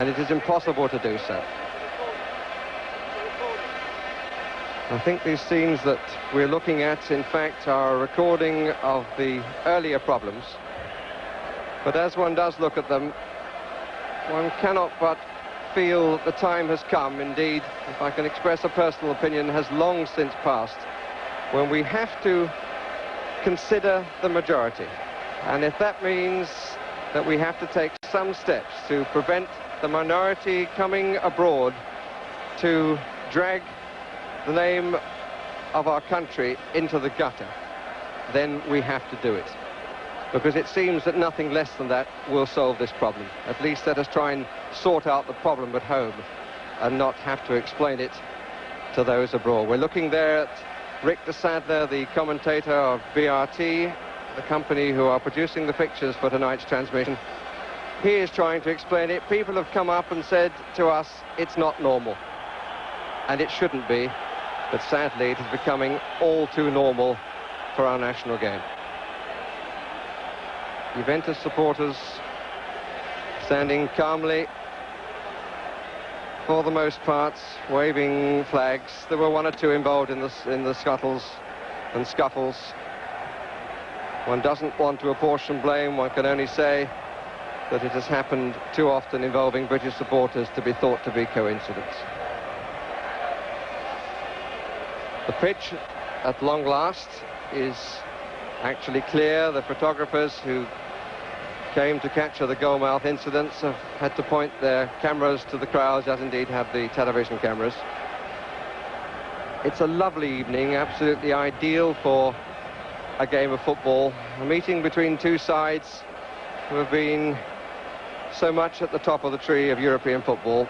and it is impossible to do so. I think these scenes that we're looking at, in fact, are a recording of the earlier problems. But as one does look at them, one cannot but feel that the time has come, indeed, if I can express a personal opinion, has long since passed, when we have to consider the majority. And if that means that we have to take some steps to prevent the minority coming abroad to drag the name of our country into the gutter, then we have to do it. Because it seems that nothing less than that will solve this problem. At least let us try and sort out the problem at home and not have to explain it to those abroad. We're looking there at Rick de Sadler, the commentator of BRT, the company who are producing the pictures for tonight's transmission. He is trying to explain it. People have come up and said to us, it's not normal. And it shouldn't be. But sadly, it is becoming all too normal for our national game. Juventus supporters standing calmly, for the most part, waving flags. There were one or two involved in the scuttles and scuffles. One doesn't want to apportion blame. One can only say that it has happened too often involving British supporters to be thought to be coincidence. The pitch, at long last, is actually clear. The photographers who came to capture the goalmouth incidents have had to point their cameras to the crowds, as indeed have the television cameras. It's a lovely evening, absolutely ideal for a game of football, a meeting between two sides who have been so much at the top of the tree of European football.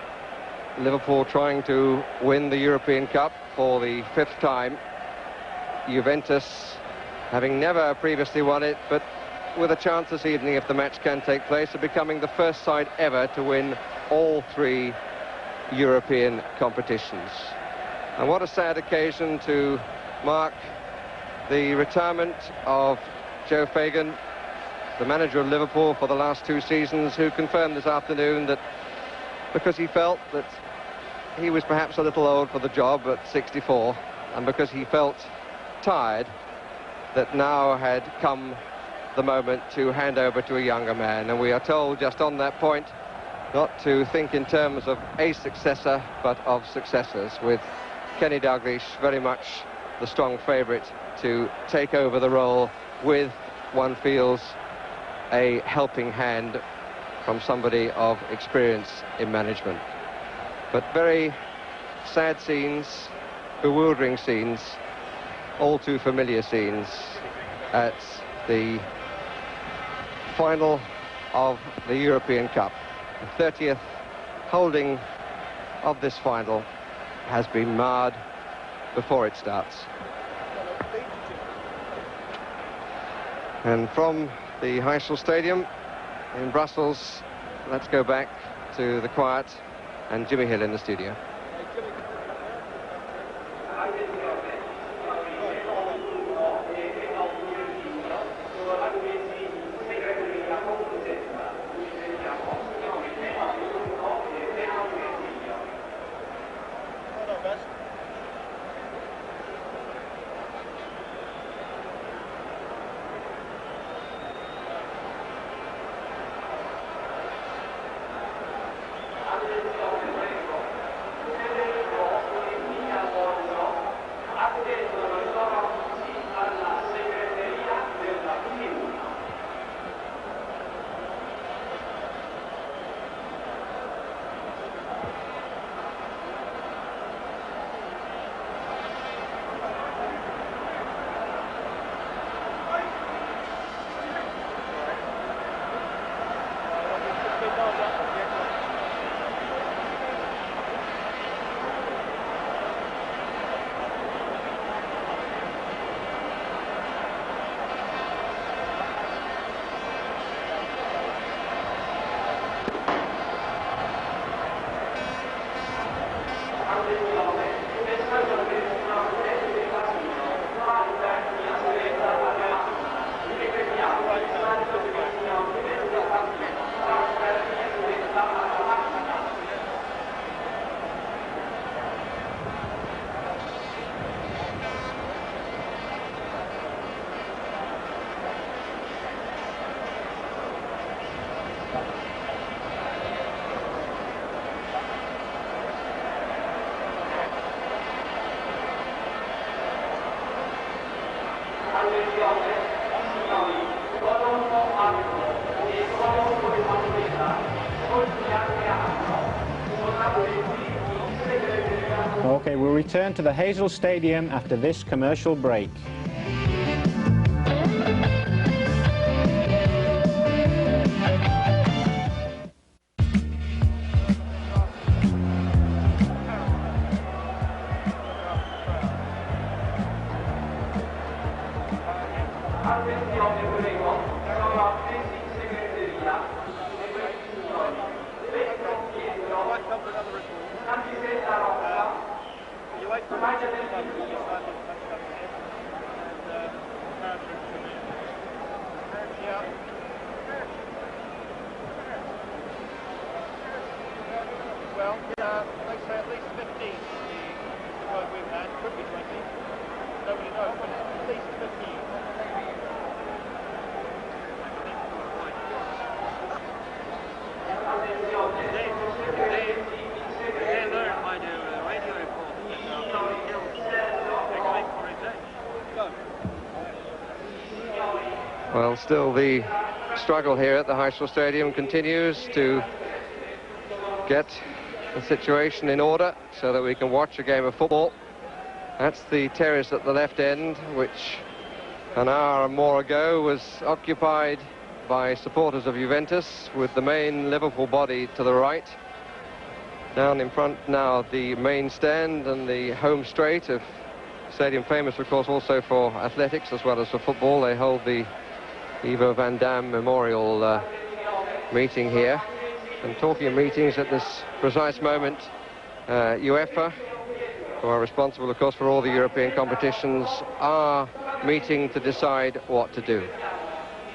Liverpool trying to win the European Cup for the 5th time. Juventus having never previously won it, but with a chance this evening, if the match can take place, of becoming the first side ever to win all 3 European competitions. And what a sad occasion to mark the retirement of Joe Fagan, the manager of Liverpool for the last 2 seasons, who confirmed this afternoon that because he felt that he was perhaps a little old for the job at 64, and because he felt tired, that now had come the moment to hand over to a younger man. And we are told just on that point not to think in terms of a successor, but of successors, with Kenny Dalglish very much the strong favourite to take over the role, with, one feels, a helping hand from somebody of experience in management. But very sad scenes, bewildering scenes, all too familiar scenes at the final of the European Cup. The 30th holding of this final has been marred before it starts. And from the Heysel Stadium in Brussels, let's go back to the quiet and Jimmy Hill in the studio. Okay, we'll return to the Heysel Stadium after this commercial break. Well, let's say at least 15 is the quote we've had. Could be 20. Nobody knows, but at least 15. They learn by the radio report they're going for his edge. Well, still the struggle here at the Heysel Stadium continues to get the situation in order so that we can watch a game of football. That's the terrace at the left end, which an hour or more ago was occupied by supporters of Juventus, with the main Liverpool body to the right. Down in front now the main stand and the home straight of stadium, famous of course also for athletics as well as for football. They hold the Ivo van Dam Memorial meeting here. And talking of meetings at this precise moment, UEFA, who are responsible, of course, for all the European competitions, are meeting to decide what to do.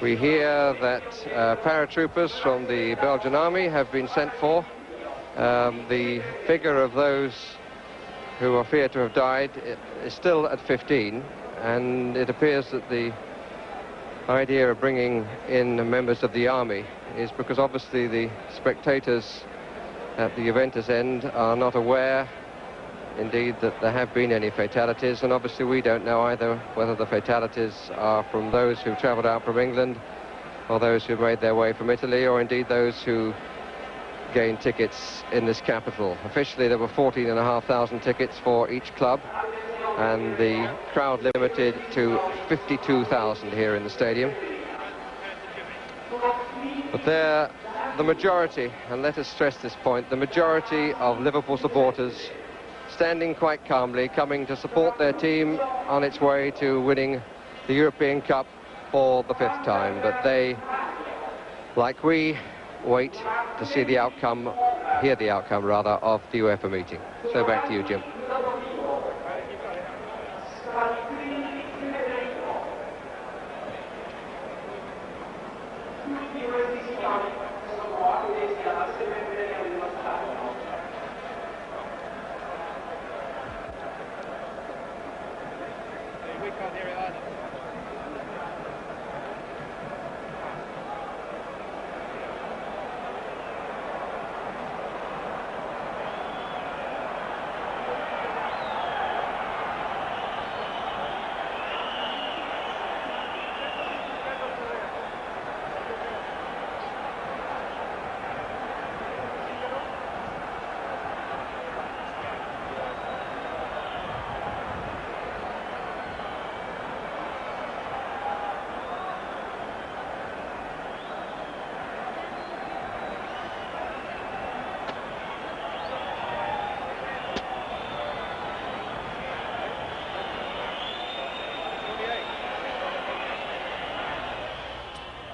We hear that paratroopers from the Belgian army have been sent for. The figure of those who are feared to have died is still at 15, and it appears that the idea of bringing in members of the army is because obviously the spectators at the Juventus end are not aware, indeed, that there have been any fatalities, and obviously we don't know either whether the fatalities are from those who've travelled out from England or those who've made their way from Italy, or indeed those who gained tickets in this capital. Officially there were 14,500 tickets for each club, and the crowd limited to 52,000 here in the stadium. But they're the majority, and let us stress this point, the majority of Liverpool supporters standing quite calmly, coming to support their team on its way to winning the European Cup for the 5th time. But they, like we, wait to see the outcome, hear the outcome rather, of the UEFA meeting. So back to you, Jim. We can't hear it either.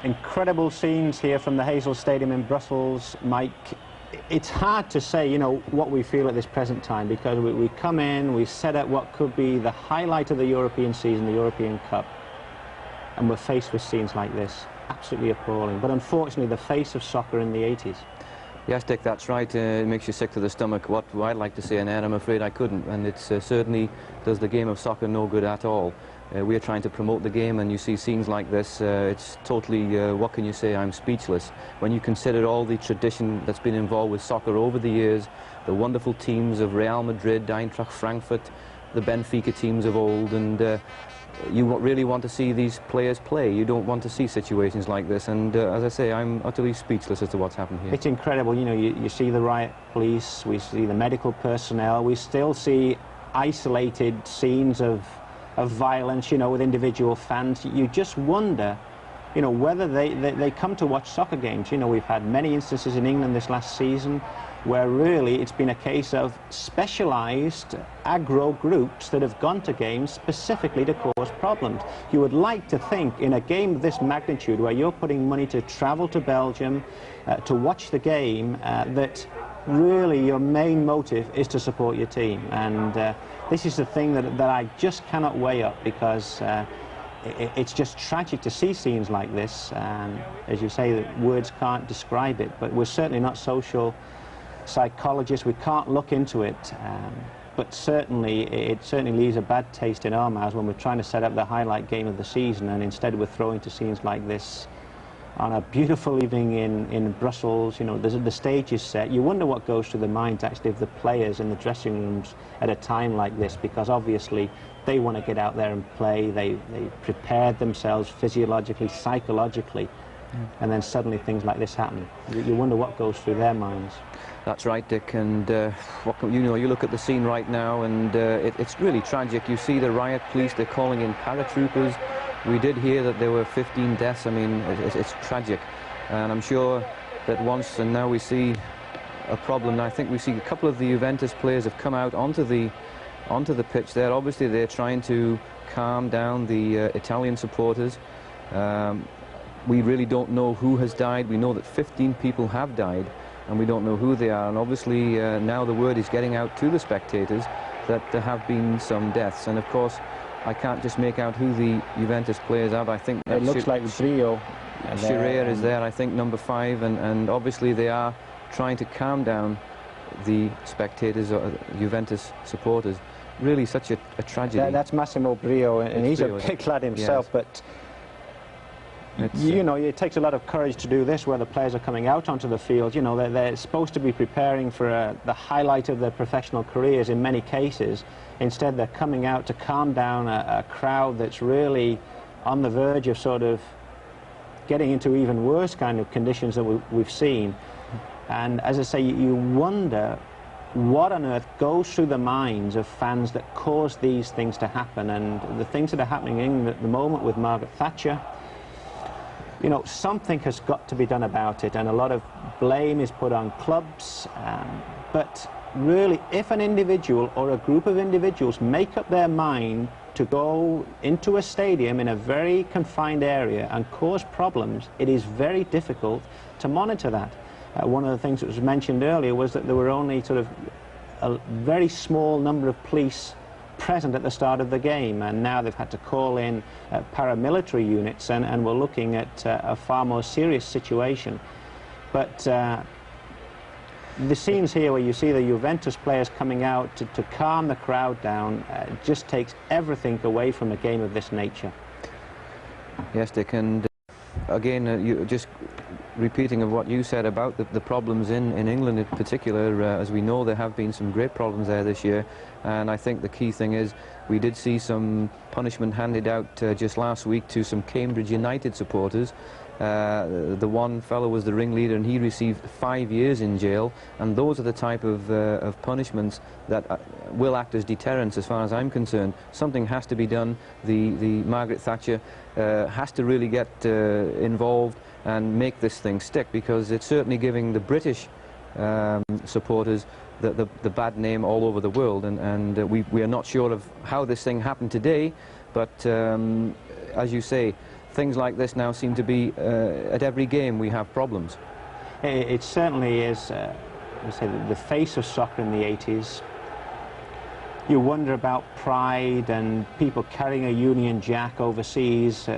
Incredible scenes here from the Heysel Stadium in Brussels, Mike. It's hard to say, you know, what we feel at this present time, because we come in, we set up what could be the highlight of the European season, the European Cup, and we're faced with scenes like this. Absolutely appalling. But unfortunately, the face of soccer in the 80s. Yes, Dick, that's right. It makes you sick to the stomach. What I'd like to say in there, I'm afraid I couldn't, and it certainly does the game of soccer no good at all. We are trying to promote the game, and you see scenes like this, it's totally, what can you say, I'm speechless. When you consider all the tradition that's been involved with soccer over the years, the wonderful teams of Real Madrid, Eintracht Frankfurt, the Benfica teams of old, and you really want to see these players play. You don't want to see situations like this, and as I say, I'm utterly speechless as to what's happened here. It's incredible. You know, you see the riot police, we see the medical personnel, we still see isolated scenes of violence, you know, with individual fans. You just wonder, you know, whether they come to watch soccer games. You know, we've had many instances in England this last season where really it's been a case of specialised aggro groups that have gone to games specifically to cause problems. You would like to think in a game of this magnitude, where you're putting money to travel to Belgium to watch the game, that really your main motive is to support your team. And this is the thing that I just cannot weigh up, because it's just tragic to see scenes like this. As you say, that words can't describe it, but we're certainly not social psychologists. We can't look into it, but certainly it certainly leaves a bad taste in our mouths when we're trying to set up the highlight game of the season, and instead we're throwing to scenes like this on a beautiful evening in Brussels. You know, the stage is set. You wonder what goes through the minds actually of the players in the dressing rooms at a time like this, because obviously they want to get out there and play. They prepared themselves physiologically, psychologically, and then suddenly things like this happen. You wonder what goes through their minds. That's right, Dick, and you look at the scene right now, and it's really tragic. You see the riot police, they're calling in paratroopers. We did hear that there were 15 deaths. I mean, it's tragic, and I'm sure that once, and now we see a problem. I think we see a couple of the Juventus players have come out onto the pitch there. Obviously, they're trying to calm down the Italian supporters. We really don't know who has died. We know that 15 people have died, and we don't know who they are. And obviously, now the word is getting out to the spectators that there have been some deaths. And of course, I can't just make out who the Juventus players are. I think it looks like Brio. Scirea is there, I think, number 5, and obviously they are trying to calm down the spectators or Juventus supporters. Really such a tragedy. That's Massimo Brio, and he's Brio, a big lad himself, yes. but you know, it takes a lot of courage to do this, where the players are coming out onto the field. You know, they're supposed to be preparing for the highlight of their professional careers in many cases. Instead, they're coming out to calm down a crowd that's really on the verge of sort of getting into even worse kind of conditions that we've seen. And as I say, you wonder what on earth goes through the minds of fans that cause these things to happen. And the things that are happening in England at the moment with Margaret Thatcher, you know, something has got to be done about it, and a lot of blame is put on clubs. But really, if an individual or a group of individuals make up their mind to go into a stadium in a very confined area and cause problems, it is very difficult to monitor that. One of the things that was mentioned earlier was that there were only sort of a very small number of police present at the start of the game, and now they've had to call in paramilitary units, and we're looking at a far more serious situation. But the scenes here where you see the Juventus players coming out to calm the crowd down just takes everything away from a game of this nature. Yes, Dick, and again, you just repeating of what you said about the problems in England in particular. As we know, there have been some great problems there this year, and I think the key thing is we did see some punishment handed out just last week to some Cambridge United supporters. The one fellow was the ringleader, and he received 5 years in jail, and those are the type of punishments that will act as deterrents as far as I'm concerned. Something has to be done. The Margaret Thatcher has to really get involved and make this thing stick, because it's certainly giving the British supporters the bad name all over the world, and we are not sure of how this thing happened today, but as you say, things like this now seem to be at every game we have problems. It certainly is, I say, the face of soccer in the 80s. You wonder about pride and people carrying a Union Jack overseas.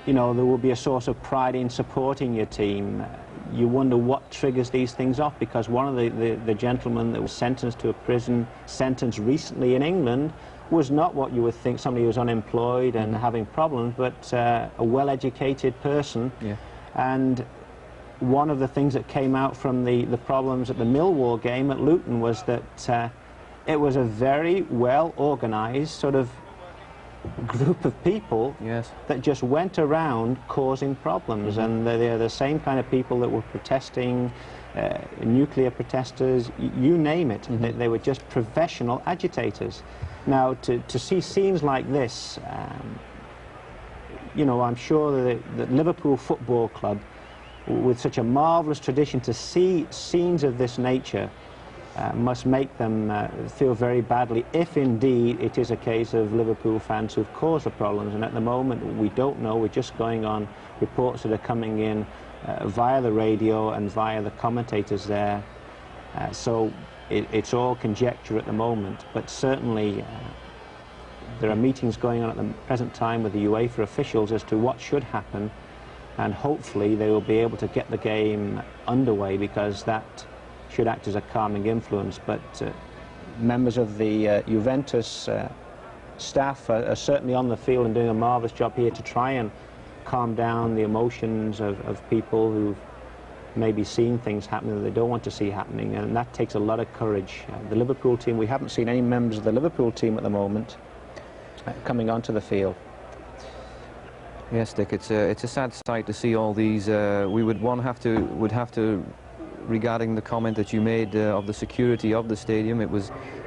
You know, there will be a source of pride in supporting your team. You wonder what triggers these things off, because one of the gentlemen that was sentenced to a prison sentence recently in England was not what you would think, somebody who was unemployed and having problems, but a well-educated person. Yeah. And one of the things that came out from the problems at the Millwall game at Luton was that it was a very well-organised sort of group of people Yes. that just went around causing problems, and they're the same kind of people that were protesting, nuclear protesters, you name it. They were just professional agitators. Now, to see scenes like this, you know, I'm sure that Liverpool Football Club, with such a marvellous tradition, to see scenes of this nature must make them feel very badly, if indeed it is a case of Liverpool fans who've caused the problems. And at the moment, we don't know. We're just going on reports that are coming in via the radio and via the commentators there. So it's all conjecture at the moment. But certainly, there are meetings going on at the present time with the UEFA officials as to what should happen. And hopefully, they will be able to get the game underway, because that should act as a calming influence. But members of the Juventus staff are certainly on the field and doing a marvellous job here to try and calm down the emotions of people who've maybe seen things happening that they don't want to see happening, and that takes a lot of courage. The Liverpool team, we haven't seen any members of the Liverpool team at the moment coming onto the field. Yes, Dick, it's a sad sight to see all these. We would have to, regarding the comment that you made of the security of the stadium,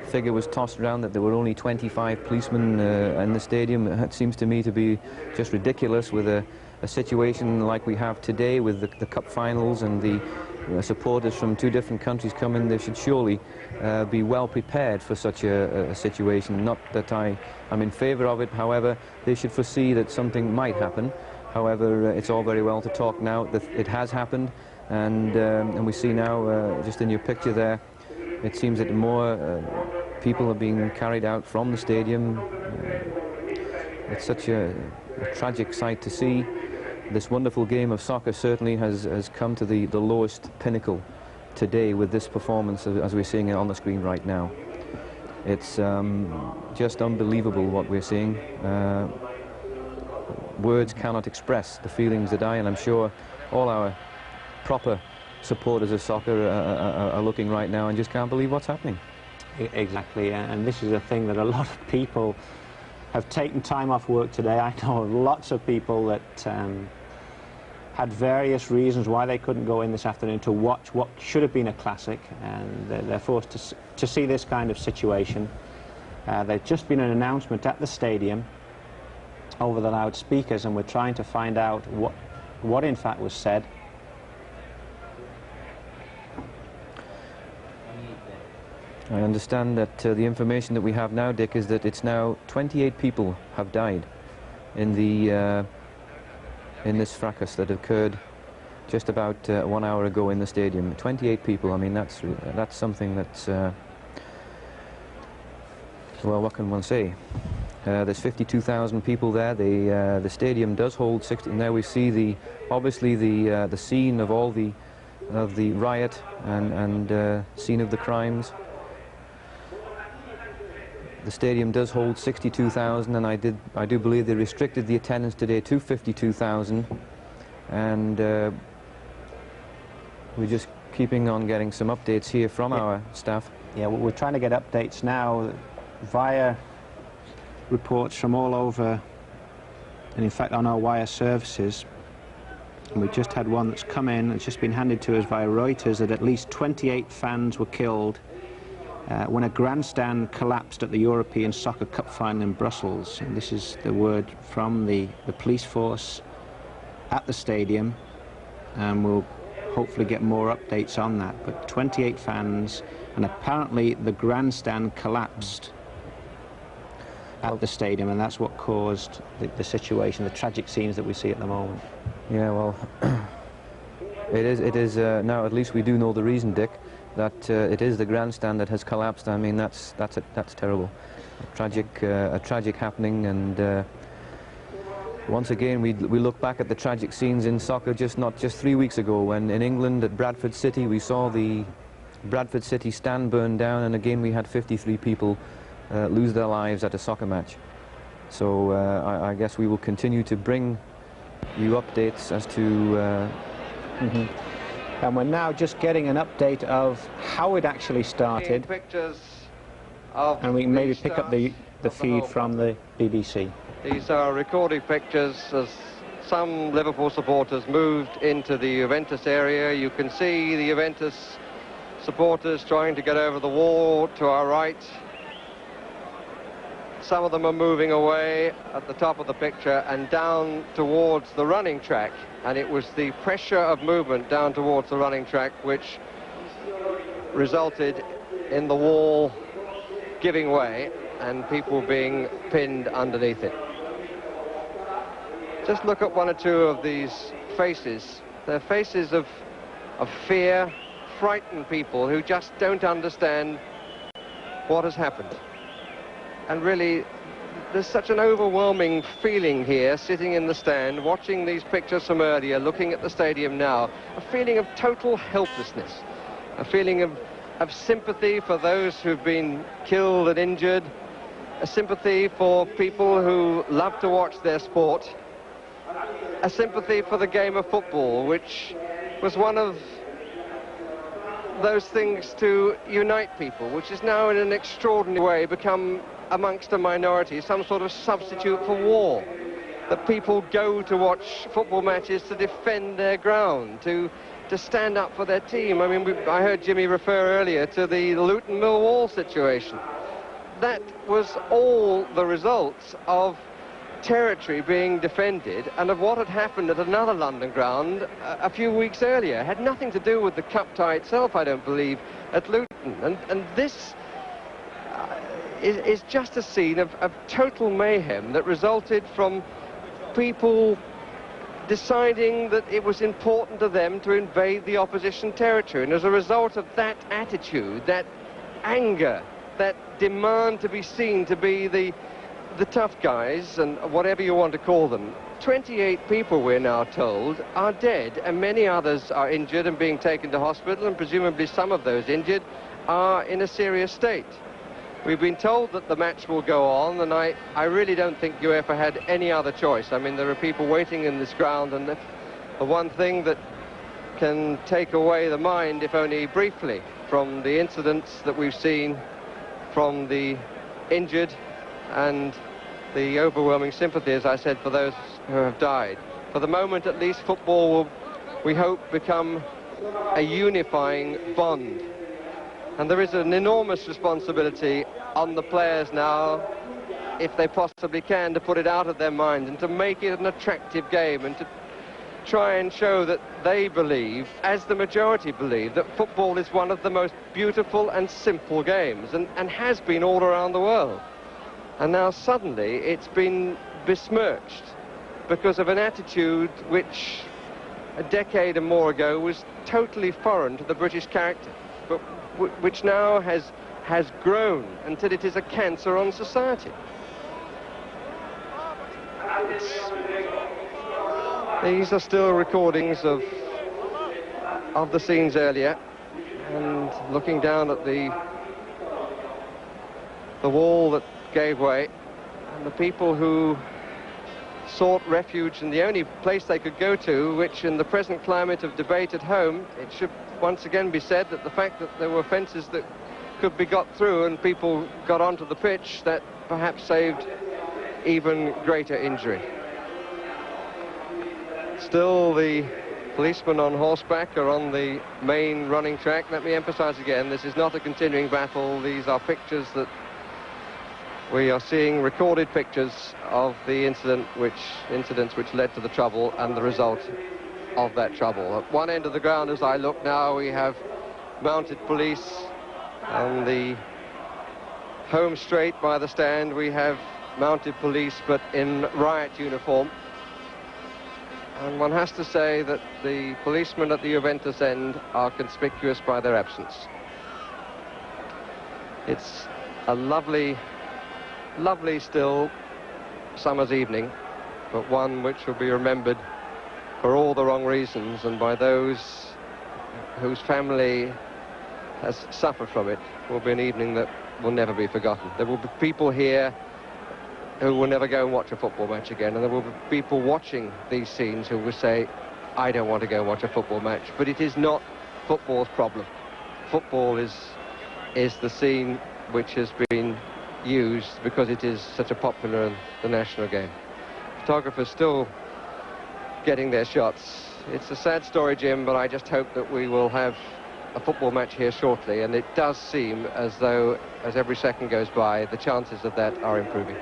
figure was tossed around that there were only 25 policemen in the stadium. It seems to me to be just ridiculous with a situation like we have today with the cup finals and the supporters from two different countries come in. They should surely be well prepared for such a situation. Not that I'm in favour of it, however, they should foresee that something might happen. However, it's all very well to talk now that it has happened, and we see now, just in your picture there, it seems that more people are being carried out from the stadium. It's such a tragic sight to see. This wonderful game of soccer certainly has come to the lowest pinnacle today with this performance, as we're seeing it on the screen right now. It's just unbelievable what we're seeing. Words cannot express the feelings that and I'm sure all our proper supporters of soccer are looking right now and just can't believe what's happening. Exactly, and this is a thing that a lot of people have taken time off work today. I know lots of people that had various reasons why they couldn't go in this afternoon to watch what should have been a classic, and they're forced to see this kind of situation. There's just been an announcement at the stadium over the loudspeakers, and we're trying to find out what in fact was said. I understand that the information that we have now, Dick, is that it's now 28 people have died in this fracas that occurred just about 1 hour ago in the stadium. 28 people. I mean, that's something that's well, what can one say? There's 52,000 people there. The stadium does hold 60. Now we see obviously the scene of all the riot and scene of the crimes. The stadium does hold 62,000, and I do believe they restricted the attendance today to 52,000, and we're just keeping on getting some updates here from our staff. Yeah, we're trying to get updates now via reports from all over, and in fact on our wire services. And we just had one that's come in, it's just been handed to us via Reuters, that at least 28 fans were killed when a grandstand collapsed at the European Soccer Cup final in Brussels. And this is the word from the police force at the stadium, and we'll hopefully get more updates on that. But 28 fans, and apparently the grandstand collapsed at the stadium, and that's what caused the situation, the tragic scenes that we see at the moment. Yeah, well, it is now at least we do know the reason, Dick, that it is the grandstand that has collapsed. I mean, that's terrible, a tragic happening. And once again, we look back at the tragic scenes in soccer not just 3 weeks ago, when in England at Bradford City we saw the Bradford City stand burned down, and again we had 53 people lose their lives at a soccer match. So I guess we will continue to bring you updates as to And we're now just getting an update of how it actually started, Pictures of and we can maybe pick up the of the feed whole from the BBC. These are recorded pictures as some Liverpool supporters moved into the Juventus area. You can see the Juventus supporters trying to get over the wall to our right. Some of them are moving away at the top of the picture and down towards the running track. And it was the pressure of movement down towards the running track which resulted in the wall giving way and people being pinned underneath it. Just look at one or two of these faces. They're faces of fear, frightened people who just don't understand what has happened. And really, there's such an overwhelming feeling here, sitting in the stand, watching these pictures from earlier, looking at the stadium now, a feeling of total helplessness, a feeling of sympathy for those who've been killed and injured, a sympathy for people who love to watch their sport, a sympathy for the game of football, which was one of those things to unite people, which is now in an extraordinary way become, amongst a minority, some sort of substitute for war. That people go to watch football matches to defend their ground, to stand up for their team. I mean, I heard Jimmy refer earlier to the Luton Millwall situation. That was all the results of territory being defended and of what had happened at another London ground a few weeks earlier. It had nothing to do with the cup tie itself, I don't believe, at Luton. And this is just a scene of total mayhem that resulted from people deciding that it was important to them to invade the opposition territory. And as a result of that attitude, that anger, that demand to be seen to be the tough guys, and whatever you want to call them, 28 people, we're now told, are dead, and many others are injured and being taken to hospital, and presumably some of those injured are in a serious state. We've been told that the match will go on, and I really don't think UEFA had any other choice. I mean, there are people waiting in this ground, and the one thing that can take away the mind, if only briefly, from the incidents that we've seen, from the injured and the overwhelming sympathy, as I said, for those who have died. For the moment, at least, football will, we hope, become a unifying bond. And there is an enormous responsibility on the players now, if they possibly can, to put it out of their mind and to make it an attractive game and to try and show that they believe, as the majority believe, that football is one of the most beautiful and simple games, and has been all around the world. And now suddenly it's been besmirched because of an attitude which a decade and more ago was totally foreign to the British character, but which now has grown until it is a cancer on society. These are still recordings of the scenes earlier, and looking down at the wall that gave way, and the people who sought refuge in the only place they could go to, which in the present climate of debate at home, it should once again be said that the fact that there were fences that could be got through and people got onto the pitch, that perhaps saved even greater injury. Still, the policemen on horseback are on the main running track. Let me emphasize again, this is not a continuing battle. These are pictures that we are seeing, recorded pictures of the incidents which led to the trouble and the result of that trouble. At one end of the ground, as I look now, we have mounted police. On the home straight by the stand, we have mounted police, but in riot uniform. And one has to say that the policemen at the Juventus end are conspicuous by their absence. It's a lovely, lovely still summer's evening, but one which will be remembered for all the wrong reasons, and by those whose family has suffered from it, will be an evening that will never be forgotten. There will be people here who will never go and watch a football match again, and there will be people watching these scenes who will say, I don't want to go and watch a football match. But it is not football's problem. Football is the scene which has been used because it is such a popular in the national game. Photographers still getting their shots. It's a sad story, Jim, but I just hope that we will have a football match here shortly, and it does seem as though, as every second goes by, the chances of that are improving.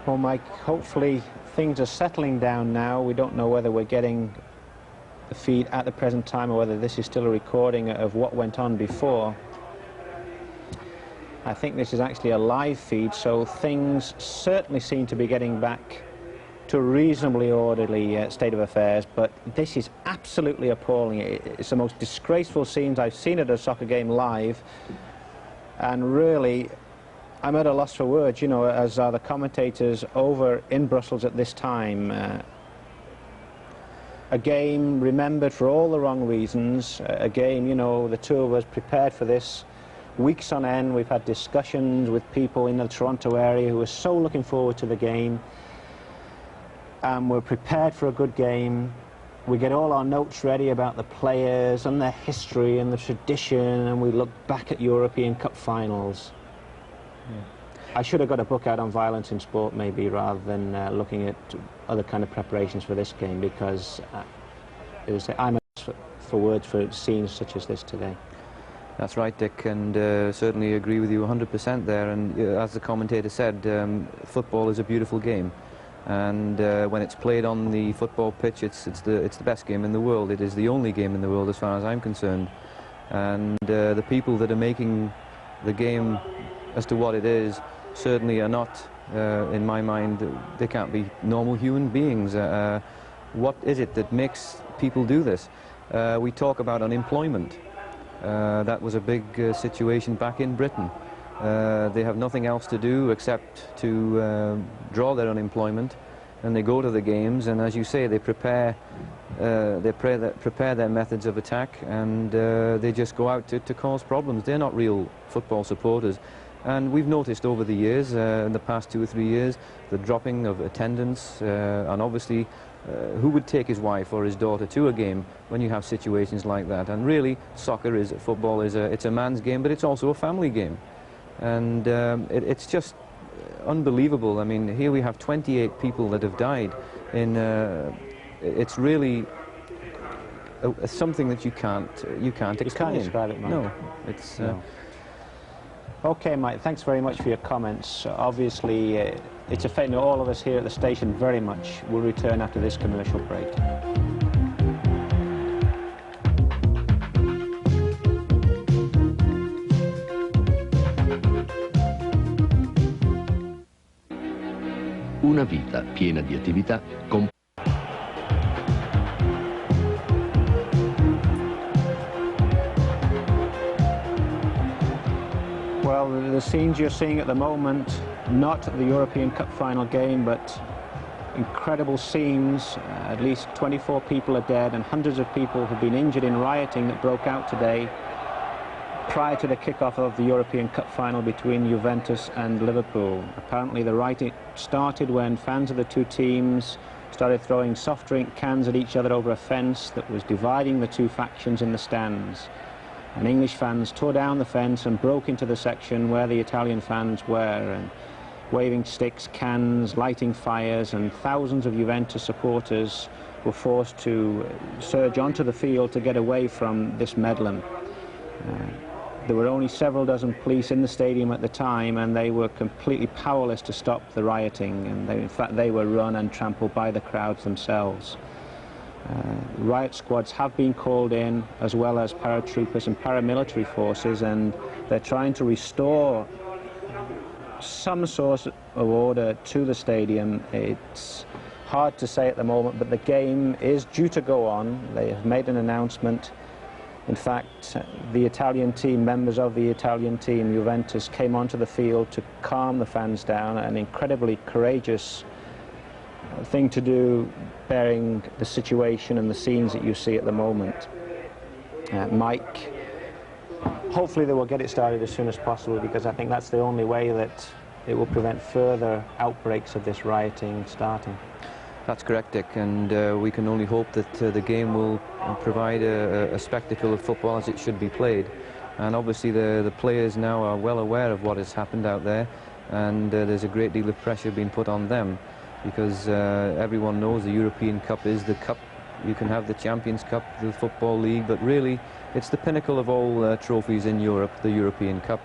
Well, Mike, hopefully things are settling down now. We don't know whether we're getting the feed at the present time or whether this is still a recording of what went on before. I think this is actually a live feed, so things certainly seem to be getting back to a reasonably orderly state of affairs, but this is absolutely appalling. It's the most disgraceful scenes I've seen at a soccer game live, and really I'm at a loss for words, you know, as are the commentators over in Brussels at this time. A game remembered for all the wrong reasons, a game, you know, the two of us prepared for this weeks on end. We've had discussions with people in the Toronto area who are so looking forward to the game. We're prepared for a good game. We get all our notes ready about the players and their history and the tradition, and we look back at European Cup finals. Yeah. I should have got a book out on violence in sport, maybe, rather than looking at other kind of preparations for this game, because I'm for words for scenes such as this today. That's right, Dick, and certainly agree with you 100% there. And as the commentator said, football is a beautiful game, and when it's played on the football pitch, it's the best game in the world. It is the only game in the world, as far as I'm concerned. And the people that are making the game as to what it is certainly are not, in my mind, they can't be normal human beings. What is it that makes people do this? We talk about unemployment. That was a big situation back in Britain. They have nothing else to do except to draw their unemployment, and they go to the games, and as you say, they prepare their methods of attack, and they just go out to cause problems. They're not real football supporters. And we've noticed over the years, in the past 2 or 3 years, the dropping of attendance, and obviously who would take his wife or his daughter to a game when you have situations like that? And really, football is it's a man's game, but it's also a family game. And it's just unbelievable. I mean, here we have 28 people that have died. It's really something that you can't explain. You can't describe it, Mike. No, it's. No. Okay, Mike, thanks very much for your comments. Obviously, it's affecting all of us here at the station very much. We'll return after this commercial break. Una vita piena di attività con Well, the scenes you're seeing at the moment, not the European Cup final game, but incredible scenes. At least 24 people are dead and hundreds of people have been injured in rioting that broke out today prior to the kick-off of the European Cup final between Juventus and Liverpool. Apparently the rioting started when fans of the two teams started throwing soft drink cans at each other over a fence that was dividing the two factions in the stands. And English fans tore down the fence and broke into the section where the Italian fans were, and waving sticks, cans, lighting fires, and thousands of Juventus supporters were forced to surge onto the field to get away from this Medlem. There were only several dozen police in the stadium at the time, and they were completely powerless to stop the rioting, and in fact they were run and trampled by the crowds themselves. Riot squads have been called in, as well as paratroopers and paramilitary forces, and they're trying to restore some sort of order to the stadium. It's hard to say at the moment, but the game is due to go on. They have made an announcement. In fact, the Italian team, members of the Italian team, Juventus, came onto the field to calm the fans down, an incredibly courageous thing to do, bearing the situation and the scenes that you see at the moment. Mike, hopefully they will get it started as soon as possible, because I think that's the only way that it will prevent further outbreaks of this rioting starting. That's correct, Dick, and we can only hope that the game will provide a spectacle of football as it should be played. And obviously the players now are well aware of what has happened out there, and there's a great deal of pressure being put on them, because everyone knows the European Cup is the cup. You can have the Champions Cup, the Football League, but really it's the pinnacle of all trophies in Europe, the European Cup.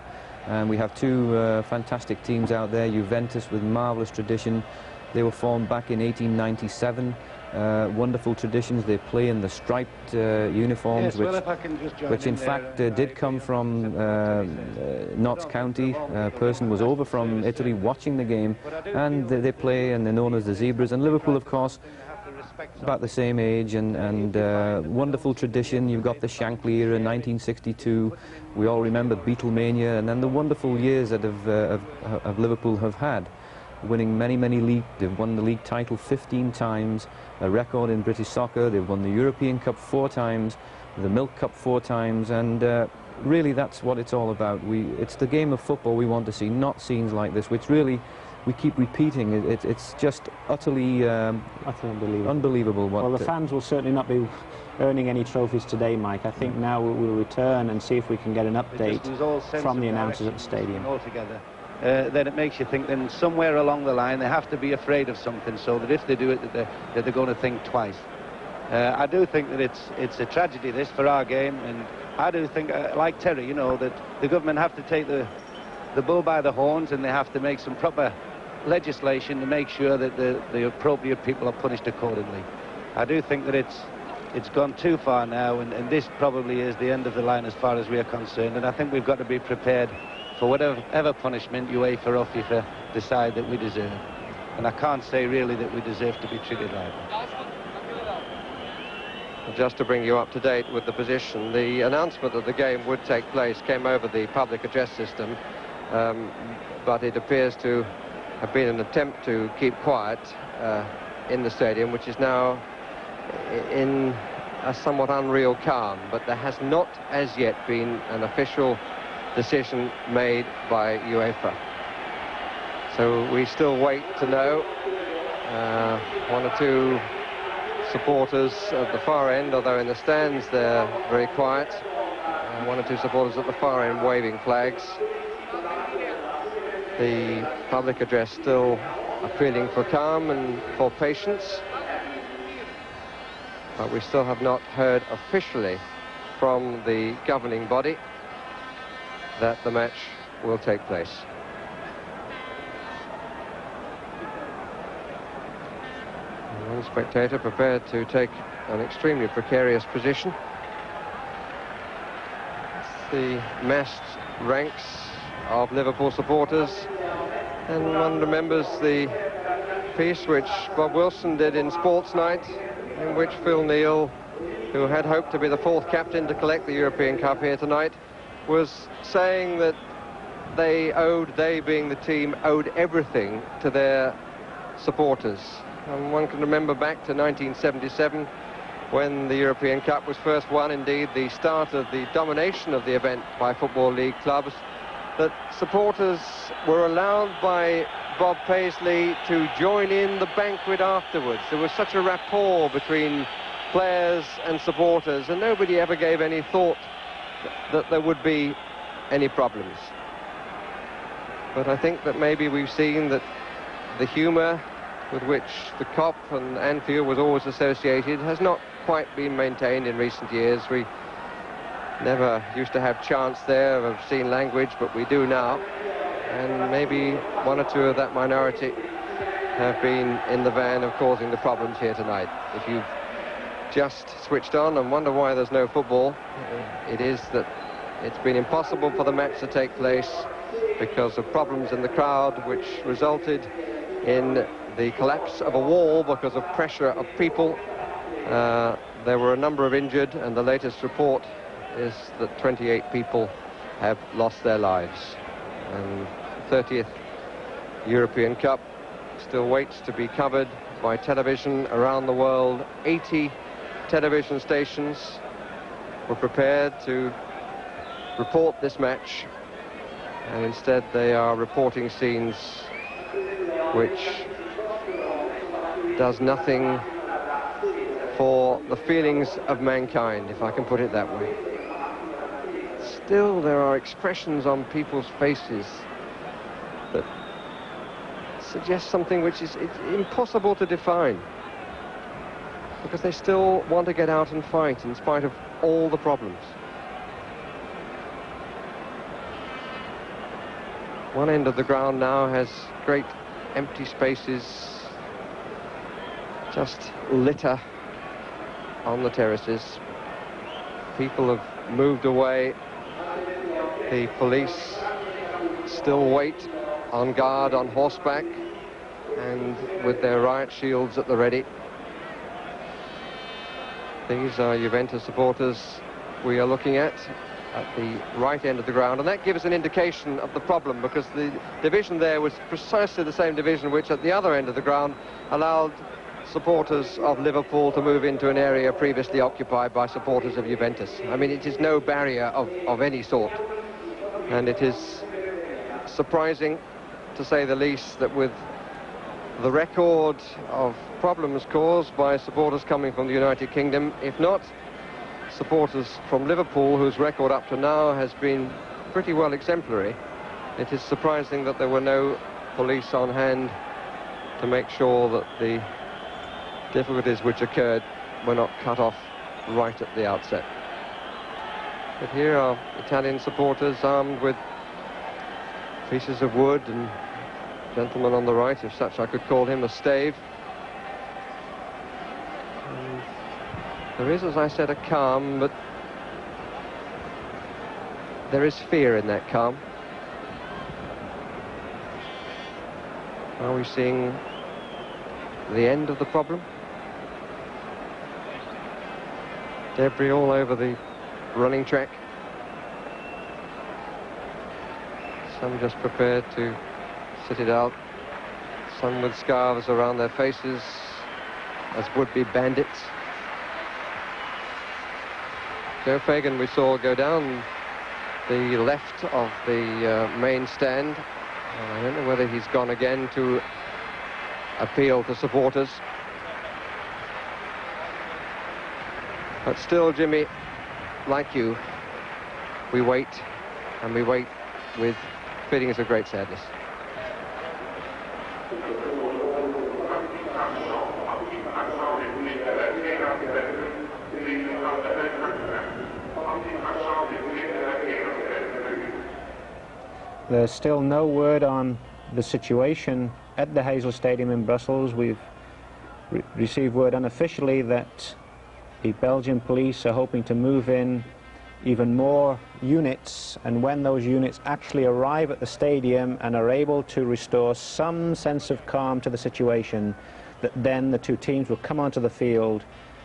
And we have two fantastic teams out there, Juventus with marvellous tradition. They were formed back in 1897. Wonderful traditions. They play in the striped uniforms, yes, which in fact did come from Notts County. A person was over from Italy watching the game, and they play, and they're known as the Zebras. And Liverpool, of course, about the same age, and wonderful tradition. You've got the Shankly era in 1962. We all remember Beatlemania, and then the wonderful years that of Liverpool have had, winning many leagues. They've won the league title 15 times, a record in British soccer. They've won the European Cup 4 times, the Milk Cup 4 times, and really that's what it's all about. It's the game of football we want to see, not scenes like this, which really we keep repeating. It's just utterly unbelievable. Well, the fans will certainly not be earning any trophies today, Mike. I think now we'll return and see if we can get an update from the announcers at the stadium. Altogether. Then it makes you think then somewhere along the line they have to be afraid of something, so that if they do it, that they're going to think twice. I do think that it's a tragedy, this, for our game, and I do think, like Terry, you know, that the government have to take the bull by the horns, and they have to make some proper legislation to make sure that the appropriate people are punished accordingly. I do think that it's gone too far now, and this probably is the end of the line as far as we are concerned, and I think we've got to be prepared for whatever punishment UEFA or FIFA decide that we deserve. And I can't say really that we deserve to be treated like that. Just to bring you up to date with the position, the announcement that the game would take place came over the public address system, but it appears to have been an attempt to keep quiet in the stadium, which is now in a somewhat unreal calm, but there has not as yet been an official decision made by UEFA. So we still wait to know. One or two supporters at the far end, although in the stands they're very quiet. One or two supporters at the far end waving flags. The public address still appealing for calm and for patience. But we still have not heard officially from the governing body that the match will take place. One spectator prepared to take an extremely precarious position. It's the massed ranks of Liverpool supporters, and one remembers the piece which Bob Wilson did in Sports Night, in which Phil Neal, who had hoped to be the 4th captain to collect the European Cup here tonight, was saying that they being the team, owed everything to their supporters. And one can remember back to 1977, when the European Cup was first won, indeed the start of the domination of the event by Football League clubs, that supporters were allowed by Bob Paisley to join in the banquet afterwards. There was such a rapport between players and supporters, and nobody ever gave any thought that there would be any problems. But I think that maybe we've seen that the humour with which the Kop and Anfield was always associated has not quite been maintained in recent years. We never used to have chants there of obscene language, but we do now. And maybe one or two of that minority have been in the van of causing the problems here tonight. If you've just switched on and wonder why there's no football, it is that it's been impossible for the match to take place because of problems in the crowd, which resulted in the collapse of a wall because of pressure of people. There were a number of injured, and the latest report is that 28 people have lost their lives. And 30th European Cup still waits to be covered by television around the world. 80 television stations were prepared to report this match, and instead they are reporting scenes which does nothing for the feelings of mankind, if I can put it that way. Still, there are expressions on people's faces that suggest something which is impossible to define, because they still want to get out and fight in spite of all the problems. One end of the ground now has great empty spaces, just litter on the terraces. People have moved away. The police still wait on guard on horseback and with their riot shields at the ready. These are Juventus supporters we are looking at the right end of the ground, and that gives an indication of the problem, because the division there was precisely the same division which at the other end of the ground allowed supporters of Liverpool to move into an area previously occupied by supporters of Juventus. I mean, it is no barrier of any sort, and it is surprising, to say the least, that with the record of problems caused by supporters coming from the United Kingdom, if not supporters from Liverpool, whose record up to now has been pretty well exemplary, it is surprising that there were no police on hand to make sure that the difficulties which occurred were not cut off right at the outset. But here are Italian supporters armed with pieces of wood, and gentleman on the right, if such I could call him, a stave. And there is, as I said, a calm, but there is fear in that calm. Are we seeing the end of the problem? Debris all over the running track. Some just prepared to sit it out. Some with scarves around their faces as would-be bandits. Joe Fagan we saw go down the left of the main stand. I don't know whether he's gone again to appeal to supporters. But still, Jimmy, like you, we wait, and we wait with feelings of great sadness. There's still no word on the situation at the Heysel Stadium in Brussels. We've received word unofficially that the Belgian police are hoping to move in even more units, and when those units actually arrive at the stadium and are able to restore some sense of calm to the situation, that then the two teams will come onto the field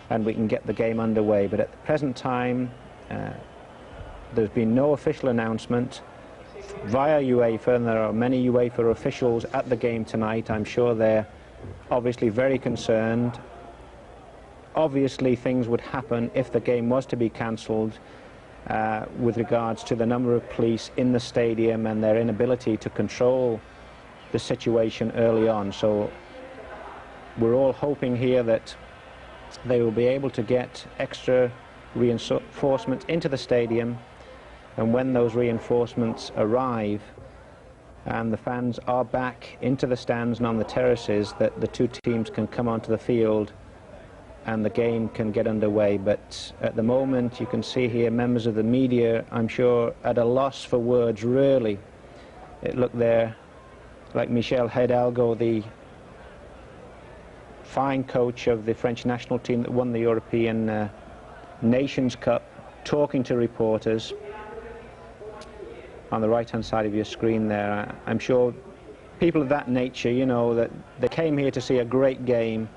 and we can get the game underway. But at the present time, there's been no official announcement via UEFA, and there are many UEFA officials at the game tonight. I'm sure they're obviously very concerned. Obviously things would happen if the game was to be cancelled, with regards to the number of police in the stadium and their inability to control the situation early on. So we're all hoping here that they will be able to get extra reinforcements into the stadium, and when those reinforcements arrive, and the fans are back into the stands and on the terraces, that the two teams can come onto the field and the game can get underway. But at the moment, you can see here members of the media, I'm sure, at a loss for words, really. It looked there like Michel Hidalgo, the fine coach of the French national team that won the European Nations Cup, talking to reporters. On the right-hand side of your screen there, I'm sure people of that nature, you know, that they came here to see a great game,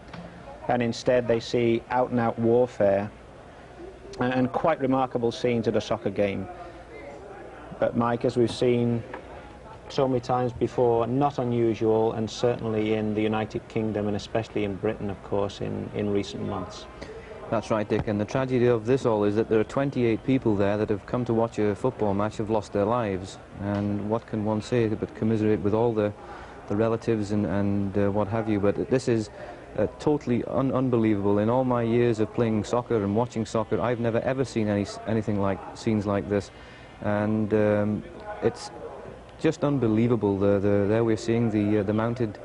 and instead they see out-and-out warfare and quite remarkable scenes at a soccer game. But Mike, as we've seen so many times before, not unusual, and certainly in the United Kingdom and especially in Britain, of course, in recent months. That's right, Dick, and the tragedy of this all is that there are 28 people there that have come to watch a football match, have lost their lives, and what can one say but commiserate with all the relatives and what have you. But this is totally unbelievable. In all my years of playing soccer and watching soccer, I've never ever seen anything like scenes like this, and it's just unbelievable. There we're seeing the mounted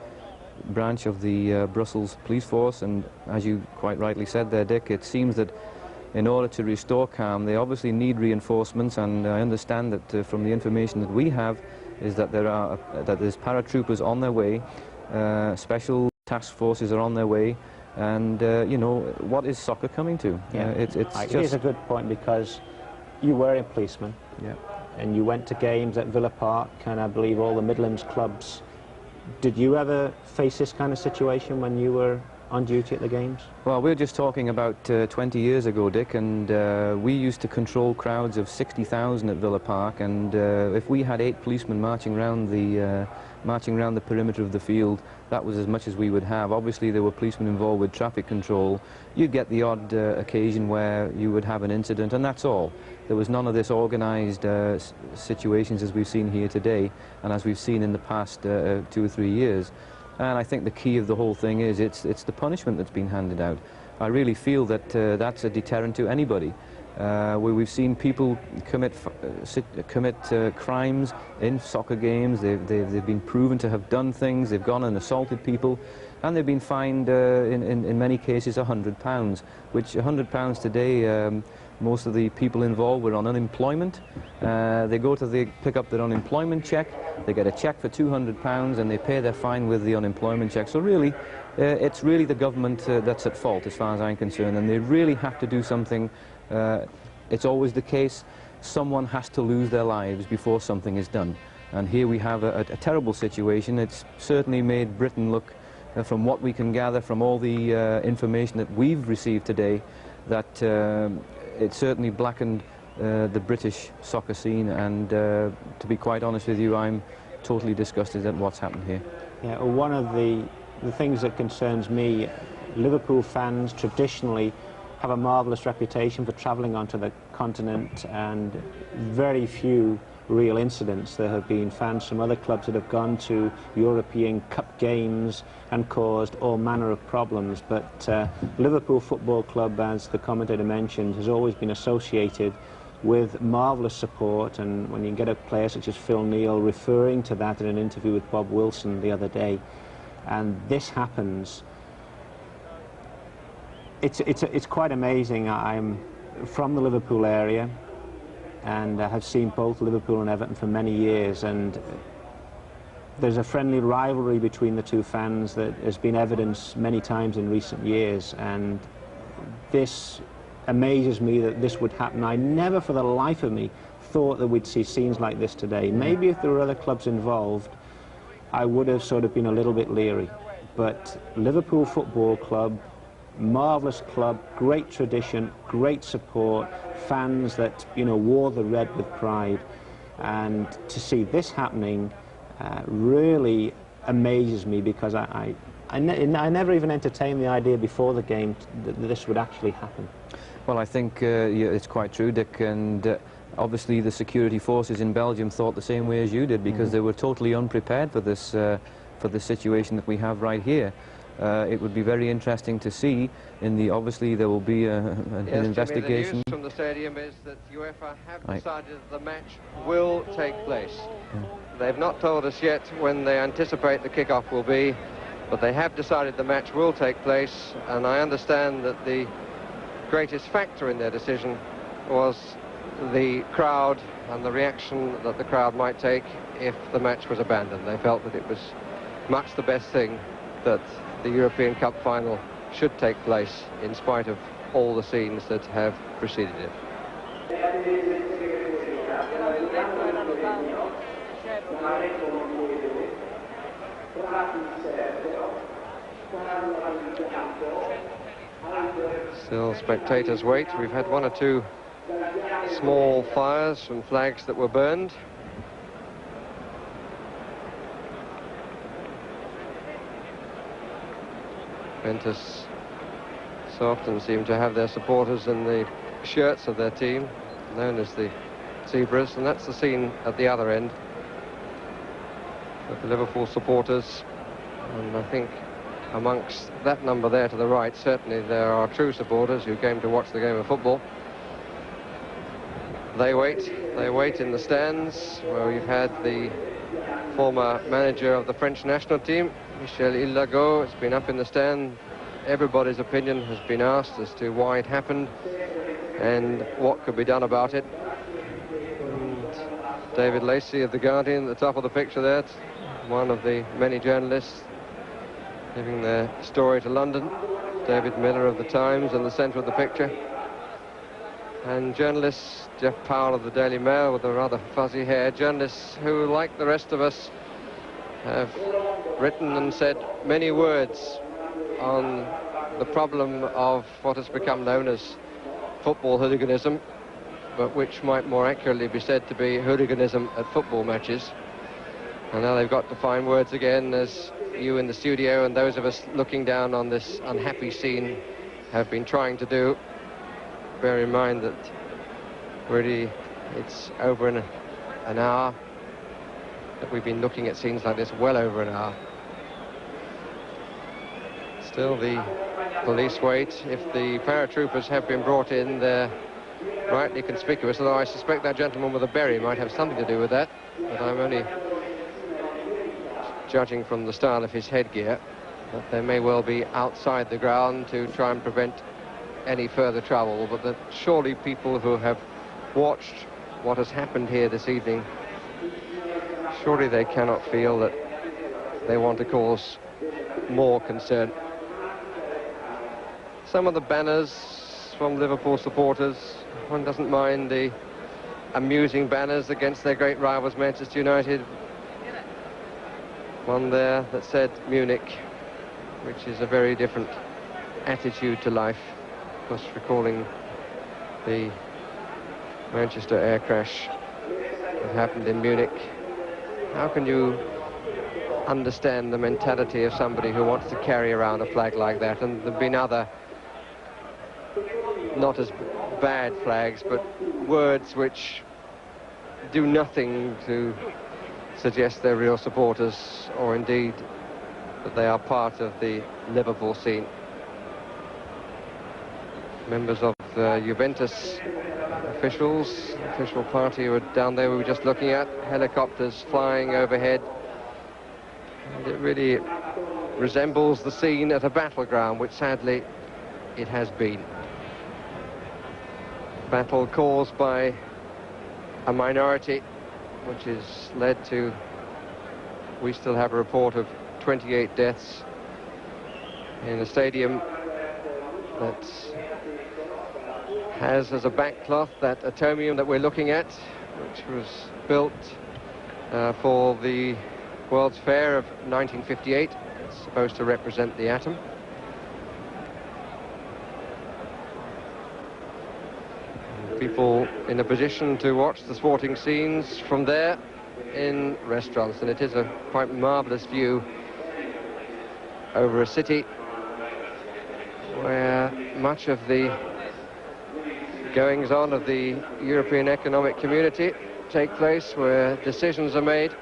branch of the Brussels police force, and as you quite rightly said there, Dick, it seems that in order to restore calm they obviously need reinforcements, and I understand that from the information that we have is that there's paratroopers on their way, special task forces are on their way, and you know, what is soccer coming to? Yeah. Here's a good point, because you were a policeman. Yeah. And you went to games at Villa Park and I believe all the Midlands clubs. Did you ever face this kind of situation when you were on duty at the games? Well, we're just talking about 20 years ago, Dick, and we used to control crowds of 60,000 at Villa Park, and if we had 8 policemen marching around the perimeter of the field, that was as much as we would have. Obviously there were policemen involved with traffic control. You'd get the odd occasion where you would have an incident, and that's all. There was none of this organised situations as we've seen here today, and as we've seen in the past 2 or 3 years. And I think the key of the whole thing is it's the punishment that's been handed out. I really feel that that's a deterrent to anybody. Where we've seen people commit crimes in soccer games. They've been proven to have done things. They've gone and assaulted people, and they've been fined in many cases £100, which £100 today. Most of the people involved were on unemployment. They pick up their unemployment check, they get a check for £200 and they pay their fine with the unemployment check. So really, it's really the government that's at fault as far as I'm concerned, and they really have to do something. It's always the case, someone has to lose their lives before something is done. And here we have a terrible situation. It's certainly made Britain look, from what we can gather from all the information that we've received today, that it certainly blackened the British soccer scene, and to be quite honest with you, I'm totally disgusted at what's happened here. Yeah, well, one of the things that concerns me, Liverpool fans traditionally have a marvellous reputation for travelling onto the continent, and very few real incidents. There have been fans from other clubs that have gone to European Cup games and caused all manner of problems, but Liverpool Football Club, as the commentator mentioned, has always been associated with marvellous support, and when you get a player such as Phil Neal referring to that in an interview with Bob Wilson the other day, and this happens, it's quite amazing. I'm from the Liverpool area, and I have seen both Liverpool and Everton for many years, and there's a friendly rivalry between the two fans that has been evidenced many times in recent years, and this amazes me that this would happen. I never for the life of me thought that we'd see scenes like this today. Maybe if there were other clubs involved, I would have sort of been a little bit leery, but Liverpool Football Club, marvellous club, great tradition, great support, fans that, you know, wore the red with pride, and to see this happening really amazes me, because I never even entertained the idea before the game that this would actually happen. Well, I think yeah, it's quite true, Dick, and obviously the security forces in Belgium thought the same way as you did, because they were totally unprepared for this situation that we have right here. It would be very interesting to see. Obviously there will be an investigation. Jimmy, the news from the stadium is that UEFA have decided that the match will take place. Yeah. They've not told us yet when they anticipate the kickoff will be, but they have decided the match will take place, and I understand that the greatest factor in their decision was the crowd and the reaction that the crowd might take if the match was abandoned. They felt that it was much the best thing that the European Cup final should take place in spite of all the scenes that have preceded it. Still spectators wait. We've had one or two small fires from flags that were burned. Juventus so often seem to have their supporters in the shirts of their team, known as the Zebras, and that's the scene at the other end with the Liverpool supporters. And I think amongst that number there to the right, certainly there are true supporters who came to watch the game of football. They wait in the stands, where we've had the former manager of the French national team, Michel Ilago. It's been up in the stand. Everybody's opinion has been asked as to why it happened and what could be done about it. And David Lacey of The Guardian at the top of the picture there, one of the many journalists giving their story to London. David Miller of The Times in the centre of the picture. And journalists, Jeff Powell of the Daily Mail with a rather fuzzy hair, journalists who, like the rest of us, have written and said many words on the problem of what has become known as football hooliganism, but which might more accurately be said to be hooliganism at football matches. And now they've got to find words again, as you in the studio and those of us looking down on this unhappy scene have been trying to do. Bear in mind that really it's over an hour that we've been looking at scenes like this, well over an hour. Still the police wait. If the paratroopers have been brought in, they're rightly conspicuous, although I suspect that gentleman with a berry might have something to do with that, but I'm only judging from the style of his headgear that they may well be outside the ground to try and prevent any further trouble, but that surely people who have watched what has happened here this evening, surely they cannot feel that they want to cause more concern. Some of the banners from Liverpool supporters, one doesn't mind the amusing banners against their great rivals Manchester United. One there that said Munich, which is a very different attitude to life. Of course, recalling the Manchester air crash that happened in Munich. How can you understand the mentality of somebody who wants to carry around a flag like that? And there have been other, not as bad flags, but words which do nothing to suggest they're real supporters, or indeed that they are part of the Liverpool scene. Members of the Juventus official party were down there we were just looking at, helicopters flying overhead. And it really resembles the scene at a battleground, which sadly it has been. Battle caused by a minority, which has led to, we still have a report of 28 deaths in a stadium that has as a backcloth that atomium that we're looking at, which was built for the World's Fair of 1958. It's supposed to represent the atom. People in a position to watch the sporting scenes from there in restaurants, and it is a quite marvellous view over a city where much of the goings-on of the European Economic Community take place, where decisions are made,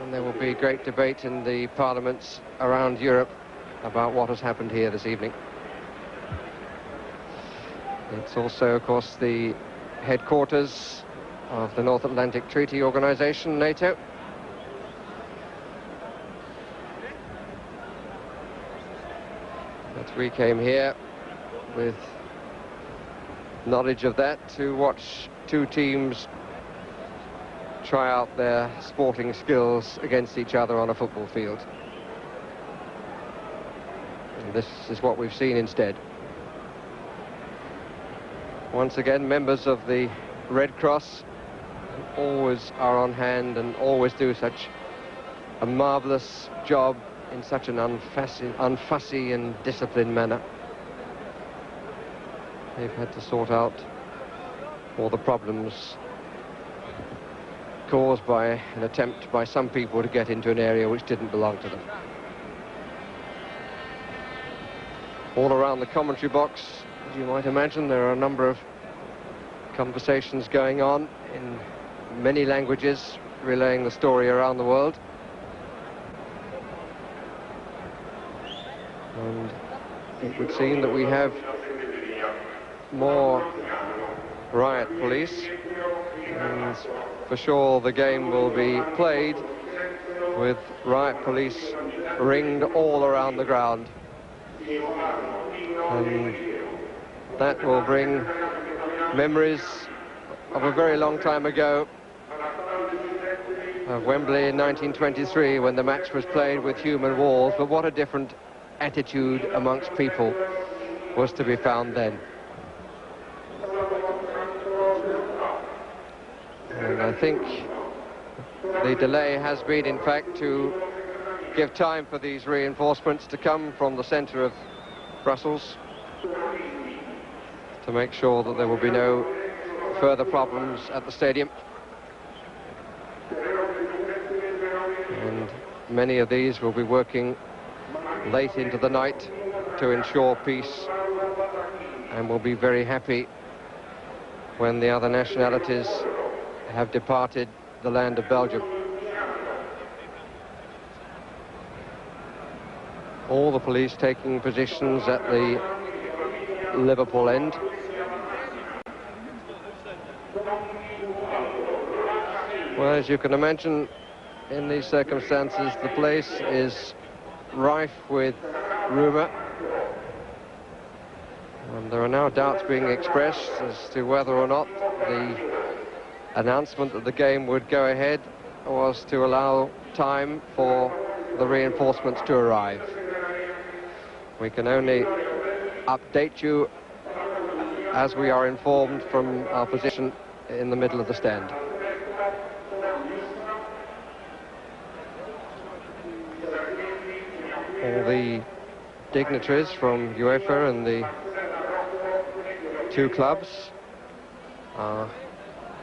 and there will be great debate in the parliaments around Europe about what has happened here this evening. It's also, of course, the headquarters of the North Atlantic Treaty Organization, NATO. We came here with knowledge of that to watch two teams try out their sporting skills against each other on a football field. And this is what we've seen instead. Once again, members of the Red Cross always are on hand and always do such a marvellous job in such an unfussy and disciplined manner. They've had to sort out all the problems caused by an attempt by some people to get into an area which didn't belong to them. All around the commentary box, as you might imagine, there are a number of conversations going on in many languages, relaying the story around the world. And it would seem that we have more riot police, and for sure the game will be played with riot police ringed all around the ground. And that will bring memories of a very long time ago, of Wembley in 1923, when the match was played with human walls. But what a different attitude amongst people was to be found then. And I think the delay has been, in fact, to give time for these reinforcements to come from the centre of Brussels, to make sure that there will be no further problems at the stadium. And many of these will be working late into the night to ensure peace, and will be very happy when the other nationalities have departed the land of Belgium. All the police taking positions at the Liverpool end. Well, as you can imagine, in these circumstances, the place is rife with rumour. And there are now doubts being expressed as to whether or not the announcement that the game would go ahead was to allow time for the reinforcements to arrive. We can only update you as we are informed from our position in the middle of the stand. All the dignitaries from UEFA and the two clubs are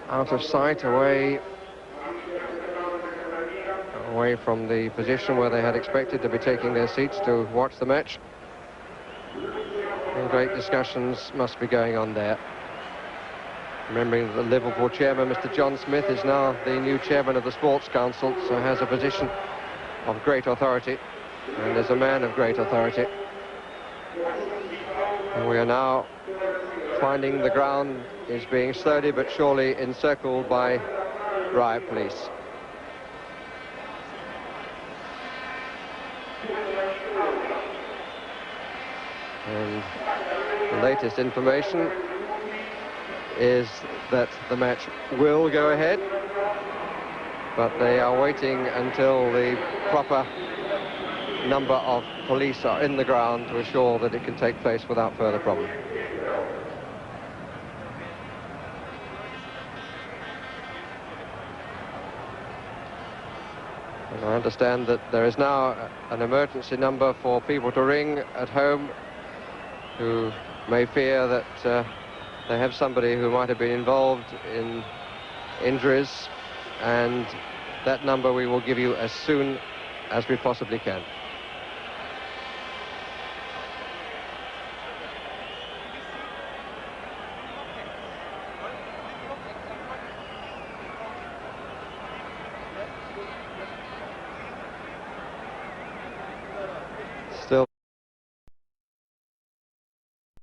out of sight, away from the position where they had expected to be taking their seats to watch the match. And great discussions must be going on there. Remembering that the Liverpool chairman, Mr. John Smith, is now the new chairman of the Sports Council, so has a position of great authority, and is a man of great authority. And we are now finding the ground is being slowly but surely encircled by riot police. And the latest information is that the match will go ahead, but they are waiting until the proper number of police are in the ground to assure that it can take place without further problem. And I understand that there is now an emergency number for people to ring at home who may fear that they have somebody who might have been involved in injuries, and that number we will give you as soon as we possibly can.